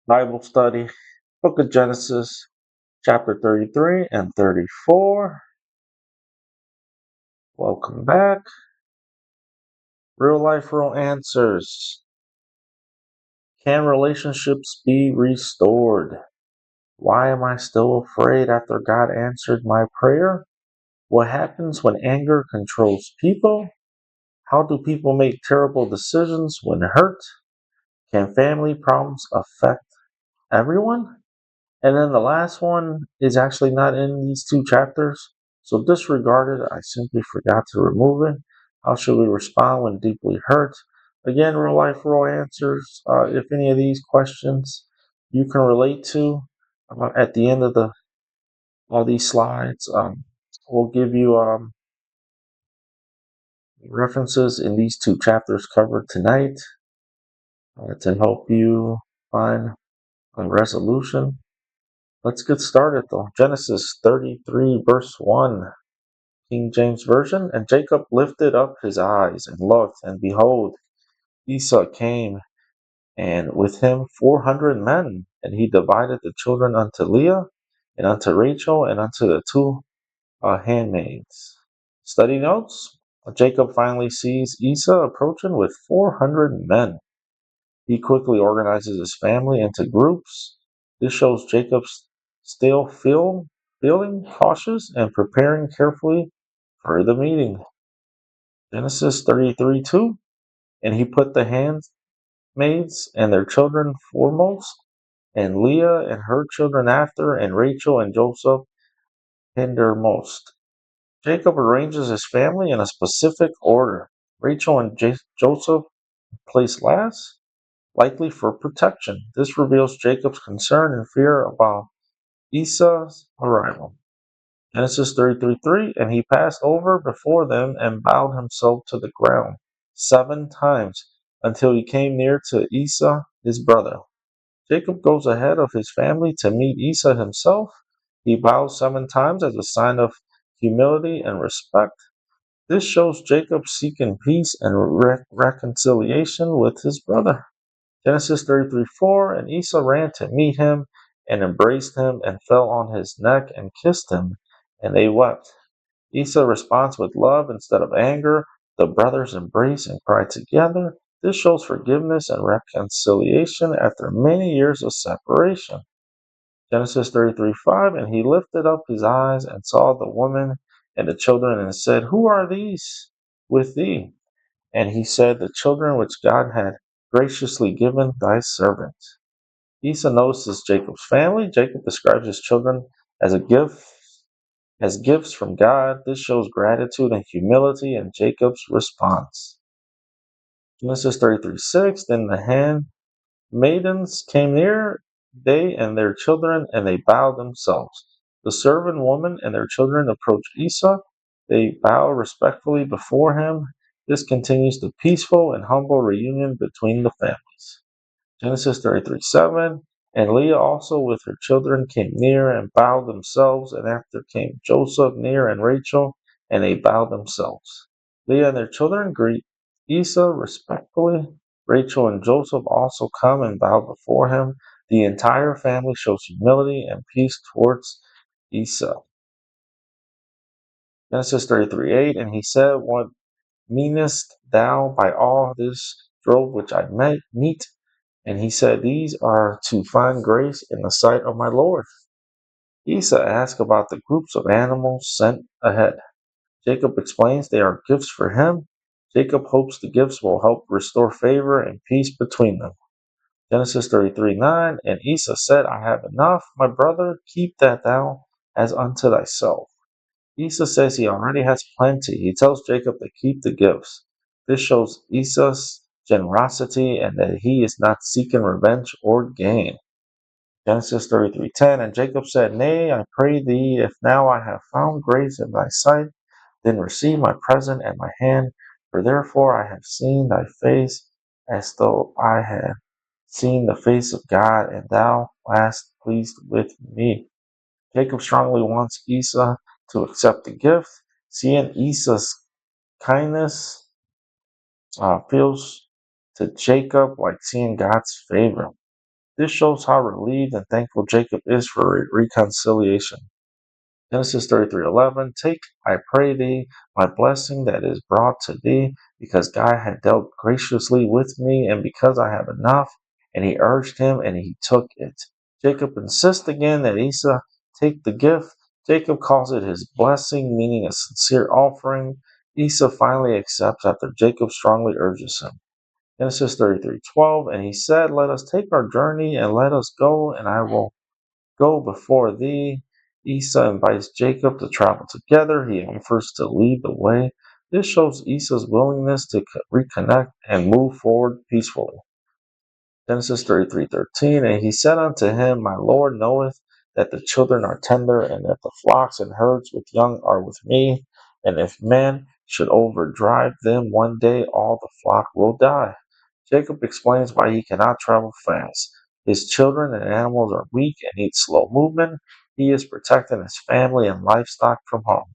Bible study, Book of Genesis, chapter 33 and 34. Welcome back. Real life, real answers. Can relationships be restored? Why am I still afraid after God answered my prayer? What happens when anger controls people? How do people make terrible decisions when hurt? Can family problems affect everyone? And then the last one is actually not in these two chapters. So disregard it. I simply forgot to remove it. How should we respond when deeply hurt? Again, real life, real answers. If any of these questions you can relate to, at the end of all these slides, we'll give you references in these two chapters covered tonight to help you find a resolution. Let's get started though. Genesis 33, verse 1, King James Version. And Jacob lifted up his eyes and looked, and behold, Esau came, and with him 400 men. And he divided the children unto Leah, and unto Rachel, and unto the two handmaids. Study notes. Jacob finally sees Esau approaching with 400 men. He quickly organizes his family into groups. This shows Jacob's still feeling cautious and preparing carefully for the meeting. Genesis 33:2. And he put the handmaids and their children foremost, and Leah and her children after, and Rachel and Joseph hindermost. Jacob arranges his family in a specific order. Rachel and Joseph placed last, likely for protection. This reveals Jacob's concern and fear about Esau's arrival. Genesis 33:3. And he passed over before them and bowed himself to the ground 7 times until he came near to Esau, his brother. Jacob goes ahead of his family to meet Esau himself. He bows 7 times as a sign of humility and respect. This shows Jacob seeking peace and reconciliation with his brother. Genesis 33:4. And Esau ran to meet him and embraced him and fell on his neck and kissed him, and they wept. Esau responds with love instead of anger. The brothers embrace and cry together. This shows forgiveness and reconciliation after many years of separation. Genesis 33:5. And he lifted up his eyes and saw the woman and the children and said, Who are these with thee? And he said, The children which God had graciously given thy servant. Esau notices Jacob's family. Jacob describes his children as a gift, as gifts from God. This shows gratitude and humility in Jacob's response. Genesis 33:6. Then the handmaidens came near, they and their children, and they bowed themselves. The servant woman and their children approach Esau. They bow respectfully before him. This continues the peaceful and humble reunion between the families. Genesis 33:7. And Leah also with her children came near and bowed themselves, and after came Joseph near and Rachel, and they bowed themselves. Leah and their children greet Esau respectfully. Rachel and Joseph also come and bow before him. The entire family shows humility and peace towards Esau. Genesis 33:8. And he said, What meanest thou by all this drove which I meet? And he said, These are to find grace in the sight of my Lord. Esau asked about the groups of animals sent ahead. Jacob explains they are gifts for him. Jacob hopes the gifts will help restore favor and peace between them. Genesis 33:9. And Esau said, I have enough, my brother, keep that thou as unto thyself. Esau says he already has plenty. He tells Jacob to keep the gifts. This shows Esau's generosity and that he is not seeking revenge or gain. Genesis 33:10. And Jacob said, Nay, I pray thee, if now I have found grace in thy sight, then receive my present at my hand, for therefore I have seen thy face as though I had seen the face of God, and thou wast pleased with me. Jacob strongly wants Esau to accept the gift. Seeing Esau's kindness feels to Jacob like seeing God's favor. This shows how relieved and thankful Jacob is for reconciliation. Genesis 33:11. Take, I pray thee, my blessing that is brought to thee, because God had dealt graciously with me, and because I have enough. And he urged him, and he took it. Jacob insists again that Esau take the gift. Jacob calls it his blessing, meaning a sincere offering. Esau finally accepts after Jacob strongly urges him. Genesis 33:12. And he said, let us take our journey, and let us go, and I will go before thee. Esau invites Jacob to travel together. He offers to lead the way. This shows Esau's willingness to reconnect and move forward peacefully. Genesis 33:13. And he said unto him, my Lord knoweth that the children are tender, and that the flocks and herds with young are with me. And if man should overdrive them one day, all the flock will die. Jacob explains why he cannot travel fast. His children and animals are weak and need slow movement. He is protecting his family and livestock from harm.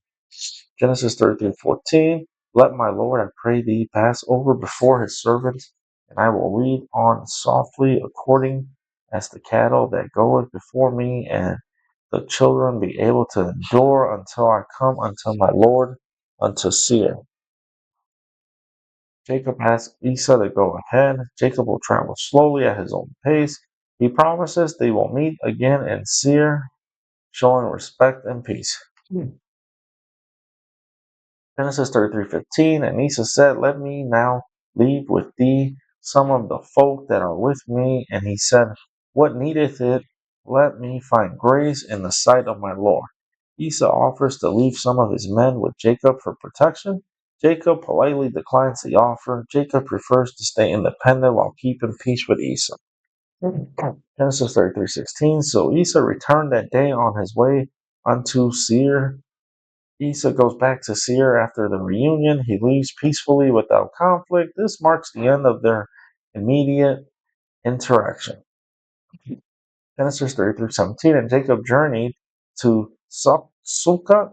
Genesis 33:14. Let my Lord, I pray thee, pass over before his servants, and I will lead on softly according as the cattle that goeth before me, and the children be able to endure until I come unto my Lord, unto Seir. Jacob asks Esau to go ahead. Jacob will travel slowly at his own pace. He promises they will meet again in Seir, showing respect and peace. Genesis 33:15. And Esau said, let me now leave with thee some of the folk that are with me. And he said, what needeth it? Let me find grace in the sight of my Lord. Esau offers to leave some of his men with Jacob for protection. Jacob politely declines the offer. Jacob prefers to stay independent while keeping peace with Esau. Genesis 33:16. So Esau returned that day on his way unto Seir. Esau goes back to Seir after the reunion. He leaves peacefully without conflict. This marks the end of their immediate interaction. Genesis 33:17. And Jacob journeyed to Sukkot,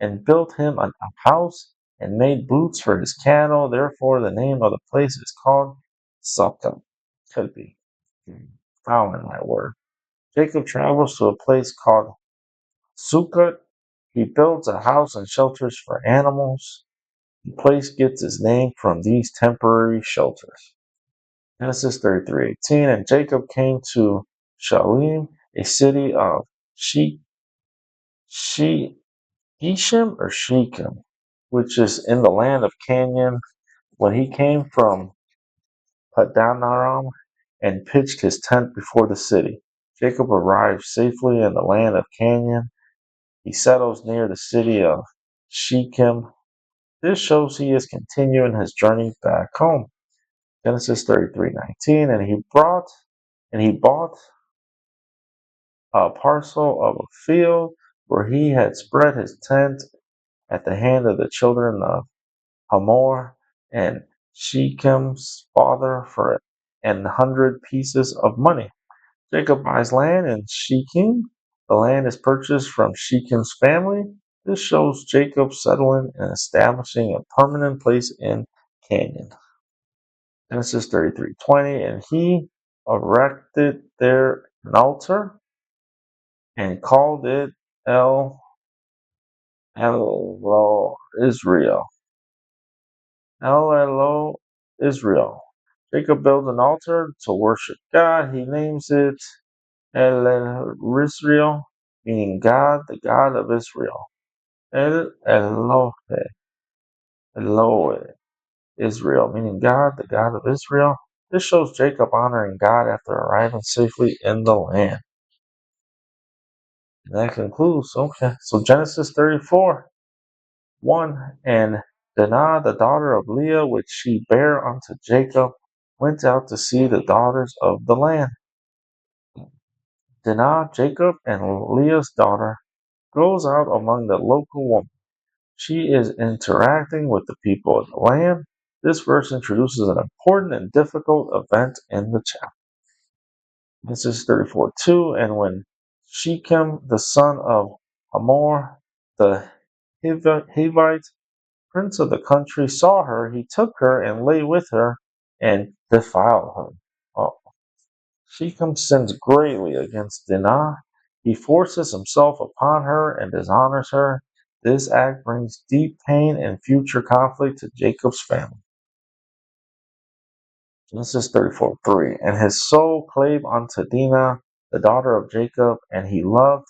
and built him a house and made booths for his cattle. Therefore, the name of the place is called Sukkot. Could be found in that word. Jacob travels to a place called Sukkot. He builds a house and shelters for animals. The place gets its name from these temporary shelters. Genesis 33:18. And Jacob came to Shalim, a city of She, She, Shechem, which is in the land of Canaan. When he came from Padanaram and pitched his tent before the city, Jacob arrived safely in the land of Canaan. He settles near the city of Shechem. This shows he is continuing his journey back home. Genesis 33:19. And he bought a parcel of a field where he had spread his tent at the hand of the children of Hamor and Shechem's father for an 100 pieces of money. Jacob buys land in Shechem. The land is purchased from Shechem's family. This shows Jacob settling and establishing a permanent place in Canaan. Genesis 33:20. And he erected there an altar and called it El Elo Israel. El Elo Israel. Jacob builds an altar to worship God. He names it El Israel, meaning God, the God of Israel. El Elohe, Israel, meaning God, the God of Israel. This shows Jacob honoring God after arriving safely in the land. And that concludes. Okay, so Genesis 34:1. And Dinah, the daughter of Leah, which she bare unto Jacob, went out to see the daughters of the land. Dinah, Jacob and Leah's daughter, goes out among the local women. She is interacting with the people of the land. This verse introduces an important and difficult event in the chapter. This is 34:2. And when Shechem, the son of Hamor, the Hivite, prince of the country, saw her, he took her and lay with her and defiled her. Oh. Shechem sins greatly against Dinah. He forces himself upon her and dishonors her. This act brings deep pain and future conflict to Jacob's family. Genesis 34:3. And his soul clave unto Dinah, the daughter of Jacob, and he loved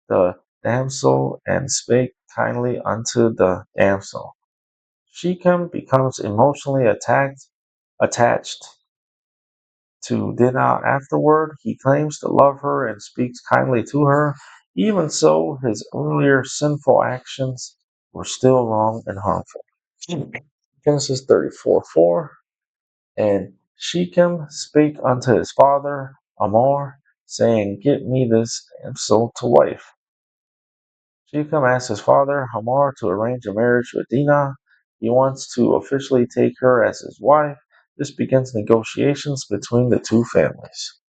the damsel and spake kindly unto the damsel. Shechem becomes emotionally attached to Dinah afterward. He claims to love her and speaks kindly to her. Even so, his earlier sinful actions were still wrong and harmful. Genesis 34:4. And Shechem spake unto his father Hamor, saying, Get me this damsel to wife. Shechem asked his father Hamor to arrange a marriage with Dinah. He wants to officially take her as his wife. This begins negotiations between the two families.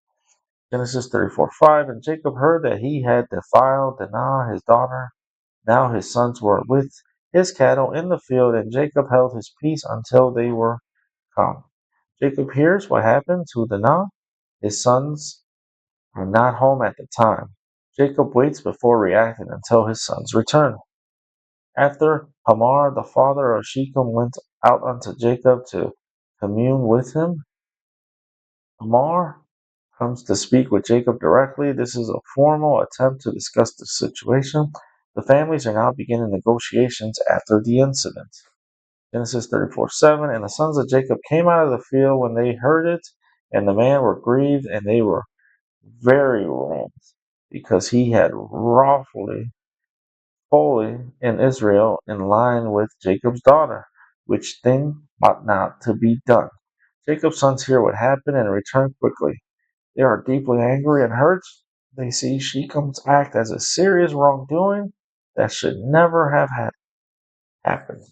Genesis 34:5. And Jacob heard that he had defiled Dinah his daughter. Now his sons were with his cattle in the field, and Jacob held his peace until they were come. Jacob hears what happened to Dinah. His sons are not home at the time. Jacob waits before reacting until his sons return. After Hamor, the father of Shechem, went out unto Jacob to commune with him, Hamor comes to speak with Jacob directly. This is a formal attempt to discuss the situation. The families are now beginning negotiations after the incident. Genesis 34:7. And the sons of Jacob came out of the field when they heard it, and the men were grieved, and they were very wroth, because he had wrongfully fully in Israel in line with Jacob's daughter, which thing ought not to be done. Jacob's sons hear what happened and return quickly. They are deeply angry and hurt. They see Shechem's act as a serious wrongdoing that should never have happened.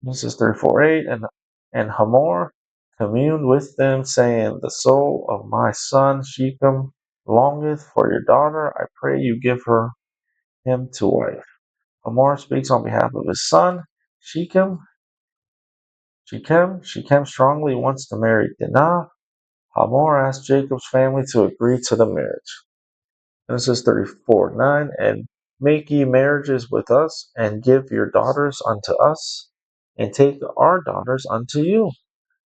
Genesis 34:8. And Hamor communed with them, saying, The soul of my son Shechem longeth for your daughter. I pray you give him to wife. Hamor speaks on behalf of his son Shechem. Shechem strongly wants to marry Dinah. Hamor asks Jacob's family to agree to the marriage. Genesis 34:9. And make ye marriages with us, and give your daughters unto us, and take our daughters unto you.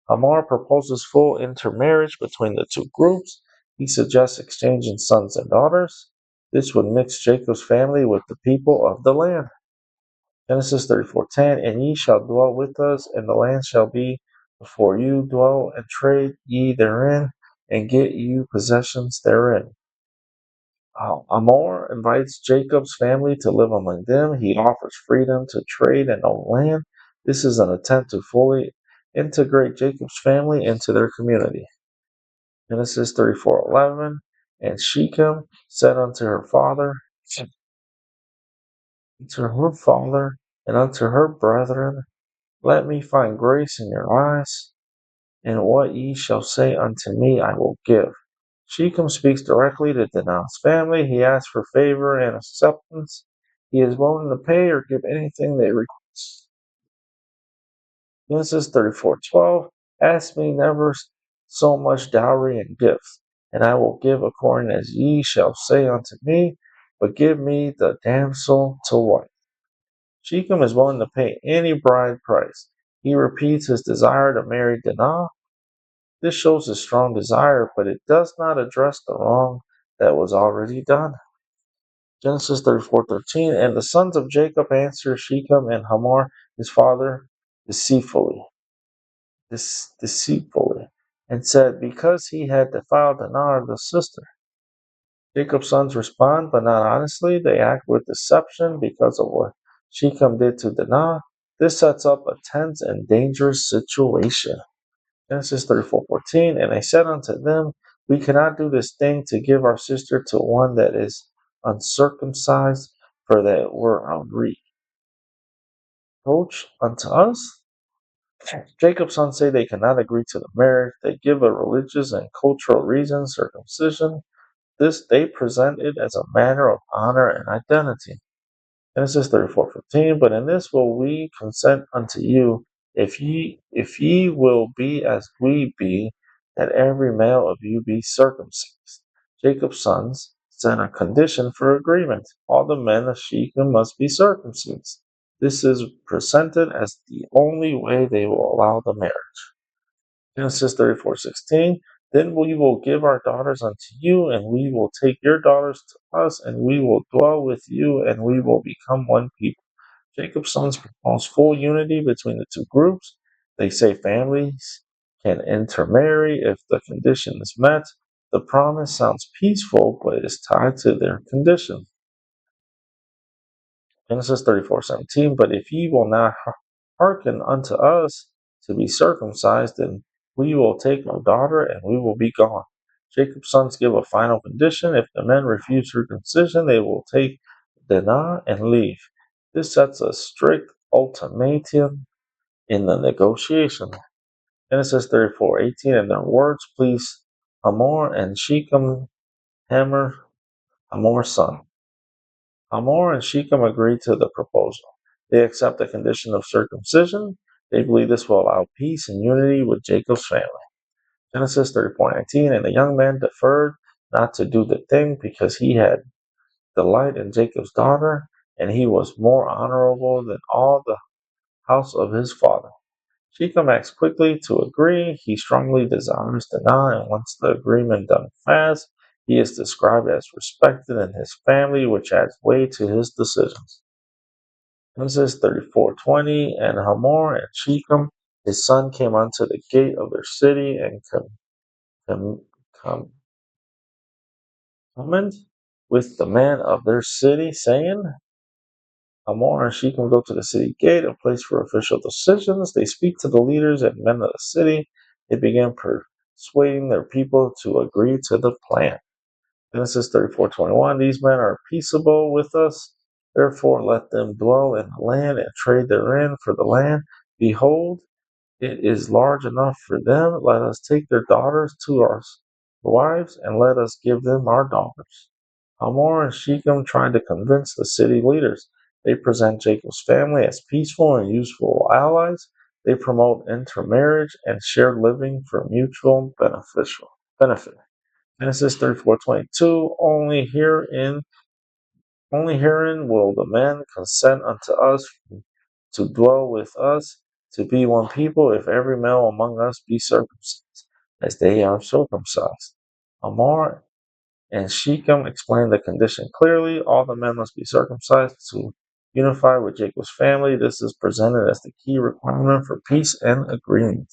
Hamor proposes full intermarriage between the two groups. He suggests exchanging sons and daughters. This would mix Jacob's family with the people of the land. Genesis 34:10. And ye shall dwell with us, and the land shall be before you. Dwell and trade ye therein, and get you possessions therein. Hamor invites Jacob's family to live among them. He offers freedom to trade and own land. This is an attempt to fully integrate Jacob's family into their community. Genesis 34:11. And Shechem said unto her father, and unto her brethren, Let me find grace in your eyes, and what ye shall say unto me I will give. Shechem speaks directly to Dinah's family. He asks for favor and acceptance. He is willing to pay or give anything they request. Genesis 34:12. Ask me never so much dowry and gifts, and I will give according as ye shall say unto me, but give me the damsel to wife. Shechem is willing to pay any bride price. He repeats his desire to marry Dinah. This shows his strong desire, but it does not address the wrong that was already done. Genesis 34:13. And the sons of Jacob answered Shechem and Hamor his father deceitfully, and said, Because he had defiled Dinah the sister. Jacob's sons respond, but not honestly. They act with deception because of what Shechem did to Dinah. This sets up a tense and dangerous situation. Genesis 34:14. And I said unto them, We cannot do this thing to give our sister to one that is uncircumcised, for that were a reproach unto us. Jacob's sons say they cannot agree to the marriage. They give a religious and cultural reason, circumcision. This they present it as a matter of honor and identity. Genesis 34:15. But in this will we consent unto you, if ye will be as we be, that every male of you be circumcised. Jacob's sons set a condition for agreement. All the men of Shechem must be circumcised. This is presented as the only way they will allow the marriage. Genesis 34:16. Then we will give our daughters unto you, and we will take your daughters to us, and we will dwell with you, and we will become one people. Jacob's sons propose full unity between the two groups. They say families can intermarry if the condition is met. The promise sounds peaceful, but is tied to their condition. Genesis 34:17. But if ye will not hearken unto us to be circumcised, then we will take our daughter and we will be gone. Jacob's sons give a final condition. If the men refuse circumcision, they will take Dinah and leave. This sets a strict ultimatum in the negotiation. Genesis 34:18. And their words pleased Hamor and Shechem, Hamor's son. Hamor and Shechem agree to the proposal. They accept the condition of circumcision. They believe this will allow peace and unity with Jacob's family. Genesis 34:19. And the young man deferred not to do the thing because he had delight in Jacob's daughter, and he was more honorable than all the house of his father. Shechem acts quickly to agree. He strongly desires Dinah, and once the agreement done fast, he is described as respected in his family, which adds weight to his decisions. Genesis 34:20. And Hamor and Shechem, his son, came unto the gate of their city and commend with the man of their city, saying, Hamor and Shechem go to the city gate, a place for official decisions. They speak to the leaders and men of the city. They begin persuading their people to agree to the plan. Genesis 34:21. These men are peaceable with us. Therefore, let them dwell in the land and trade therein for the land. Behold, it is large enough for them. Let us take their daughters to our wives, and let us give them our daughters. Hamor and Shechem trying to convince the city leaders. They present Jacob's family as peaceful and useful allies. They promote intermarriage and shared living for mutual benefit. Genesis 34:22. Only herein will the men consent unto us to dwell with us, to be one people, if every male among us be circumcised, as they are circumcised. Hamor and Shechem explained the condition clearly. All the men must be circumcised to unify with Jacob's family. This is presented as the key requirement for peace and agreement.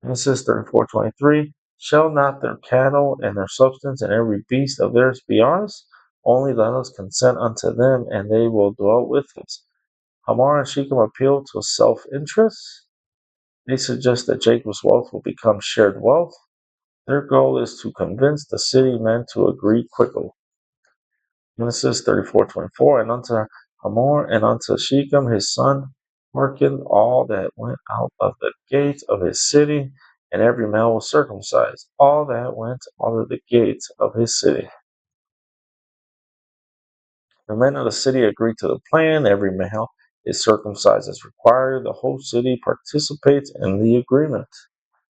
Genesis 34:23. Shall not their cattle and their substance and every beast of theirs be ours? Only let us consent unto them, and they will dwell with us. Hamor and Shechem appeal to self-interest. They suggest that Jacob's wealth will become shared wealth. Their goal is to convince the city men to agree quickly. Genesis 34:24. And unto Hamor and unto Shechem his son hearkened all that went out of the gate of his city, and every male was circumcised. All that went out of the gates of his city. The men of the city agreed to the plan. Every male is circumcised as required. The whole city participates in the agreement.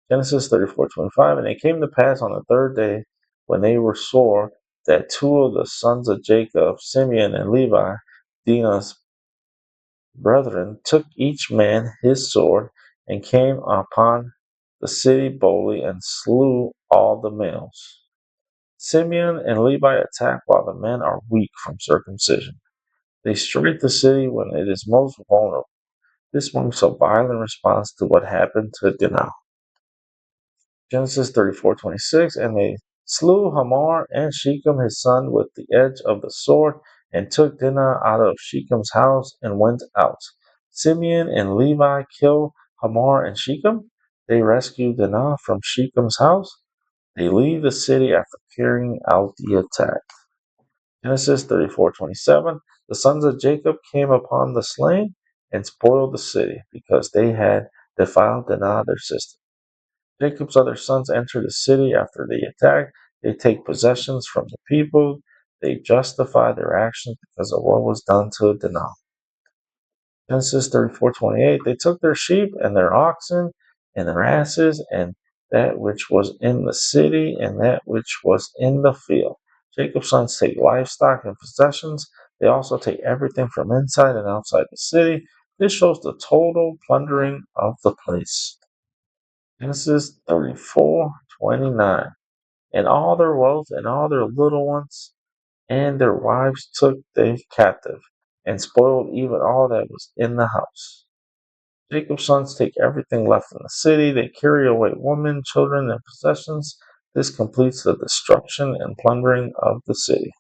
Genesis 34:25. And it came to pass on the third day, when they were sore, that two of the sons of Jacob, Simeon and Levi, Dinah's brethren, took each man his sword, and came upon the city boldly, and slew all the males. Simeon and Levi attack while the men are weak from circumcision. They strike the city when it is most vulnerable. This marks a violent response to what happened to Dinah. Genesis 34:26. And they slew Hamor and Shechem his son with the edge of the sword, and took Dinah out of Shechem's house, and went out. Simeon and Levi kill Hamor and Shechem. They rescue Dinah from Shechem's house. They leave the city after carrying out the attack. Genesis 34:27. The sons of Jacob came upon the slain and spoiled the city, because they had defiled Dinah their sister. Jacob's other sons enter the city after the attack. They take possessions from the people. They justify their actions because of what was done to Dinah. Genesis 34:28. They took their sheep and their oxen and their asses, and that which was in the city and that which was in the field. Jacob's sons take livestock and possessions. They also take everything from inside and outside the city. This shows the total plundering of the place. Genesis 34:29. And all their wealth and all their little ones and their wives took they captive, and spoiled even all that was in the house. Jacob's sons take everything left in the city. They carry away women, children, and possessions. This completes the destruction and plundering of the city.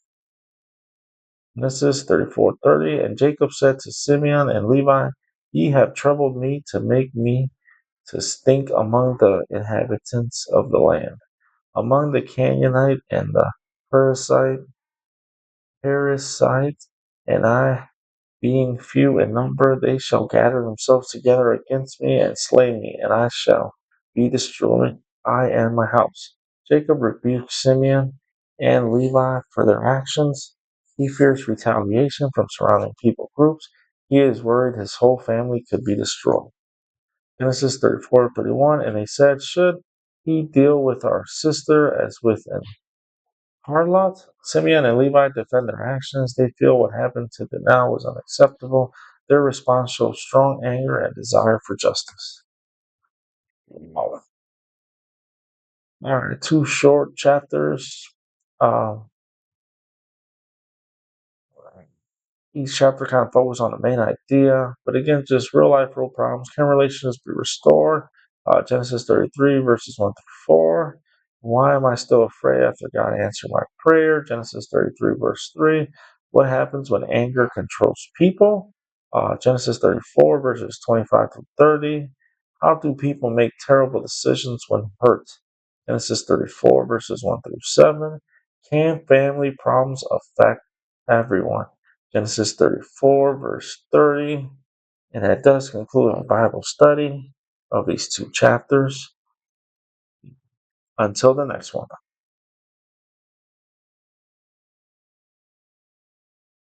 Genesis 34:30. And Jacob said to Simeon and Levi, Ye have troubled me to make me to stink among the inhabitants of the land, among the Canaanite and the Perizzite, and I being few in number, they shall gather themselves together against me and slay me, and I shall be destroyed, I and my house. Jacob rebuked Simeon and Levi for their actions. He fears retaliation from surrounding people groups. He is worried his whole family could be destroyed. Genesis 34:31, and they said, Should he deal with our sister as with an harlot? Simeon and Levi defend their actions. They feel what happened to them now was unacceptable. Their response shows strong anger and desire for justice. All right, two short chapters. Uh, Each chapter kind of focuses on the main idea, but again, just real life, real problems. Can relationships be restored? Genesis 33, verses 1 through 4. Why am I still afraid after God answered my prayer? Genesis 33, verse 3. What happens when anger controls people? Genesis 34, verses 25 through 30. How do people make terrible decisions when hurt? Genesis 34, verses 1 through 7. Can family problems affect everyone? Genesis 34, verse 30. And that does conclude our Bible study of these two chapters. Until the next one.